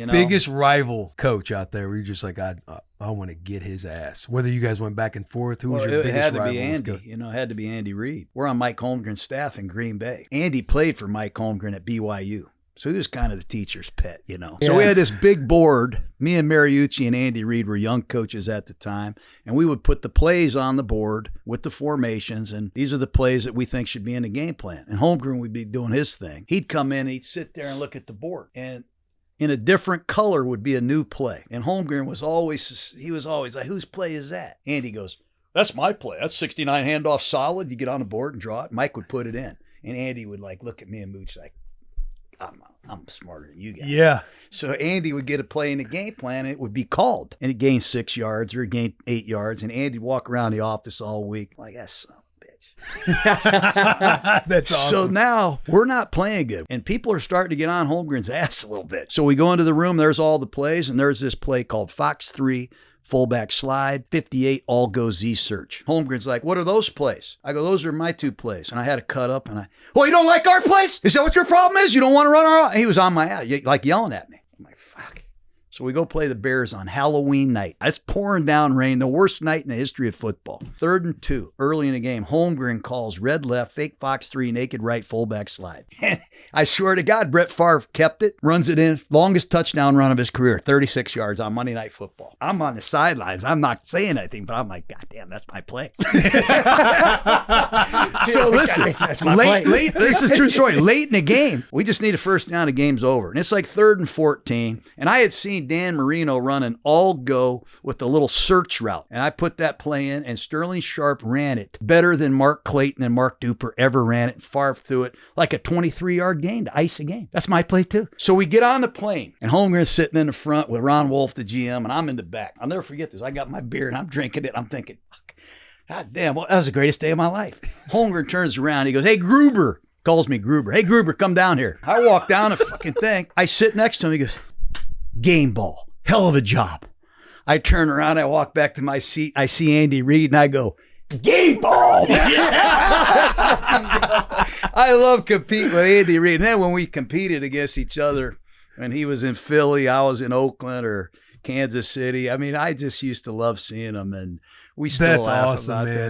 You know? Biggest rival coach out there where you're just like, I want to get his ass. Whether you guys went back and forth, who was your biggest rival? It had to be Andy. You know, it had to be Andy Reid. We're on Mike Holmgren's staff in Green Bay. Andy played for Mike Holmgren at BYU. So he was kind of the teacher's pet, you know. Yeah. So we had this big board. Me and Mariucci and Andy Reid were young coaches at the time. And we would put the plays on the board with the formations. And these are the plays that we think should be in the game plan. And Holmgren would be doing his thing. He'd come in, he'd sit there and look at the board. And in a different color would be a new play. And Holmgren was always like, whose play is that? Andy goes, that's my play. That's 69 handoff solid. You get on the board and draw it. Mike would put it in. And Andy would like look at me and Mooch like, I'm smarter than you guys. Yeah. So Andy would get a play in the game plan, and it would be called. And it gained 6 yards or it gained 8 yards. And Andy'd walk around the office all week like, that son of a bitch. That's awesome. So now we're not playing good. And people are starting to get on Holmgren's ass a little bit. So we go into the room, there's all the plays, and there's this play called Fox 3, fullback slide, 58, all go Z search. Holmgren's like, what are those plays? I go, those are my 2 plays. And I had to cut up and well, you don't like our plays? Is that what your problem is? You don't want to run our, he was on my ass, like yelling at me. I'm like, fuck. So we go play the Bears on Halloween night. It's pouring down rain, the worst night in the history of football. 3rd and 2, early in the game, Holmgren calls red left, fake Fox 3, naked right, fullback slide. And I swear to God, Brett Favre kept it, runs it in, longest touchdown run of his career, 36 yards on Monday Night Football. I'm on the sidelines. I'm not saying anything, but I'm like, God damn, that's my play. So listen, that's my play. This is a true story. Late in the game, we just need a first down, the game's over. And it's like 3rd and 14. And I had seen Dan Marino run an all-go with the little search route. And I put that play in, and Sterling Sharp ran it better than Mark Clayton and Mark Duper ever ran it. Favre threw it like a 23-yard gain to ice a game. That's my play too. So we get on the plane, and Holmgren's sitting in the front with Ron Wolf, the GM, and I'm in the back. I'll never forget this. I got my beer, and I'm drinking it. I'm thinking, God damn, well, that was the greatest day of my life. Holmgren turns around. He goes, hey, Gruber. Calls me Gruber. Hey, Gruber, come down here. I walk down the fucking thing. I sit next to him. He goes, game ball. Hell of a job. I turn around. I walk back to my seat. I see Andy Reid, and I go, game ball. I love competing with Andy Reid. And then when we competed against each other, when he was in Philly, I was in Oakland or Kansas City. I mean, I just used to love seeing him, and we still laugh awesome, about man. that.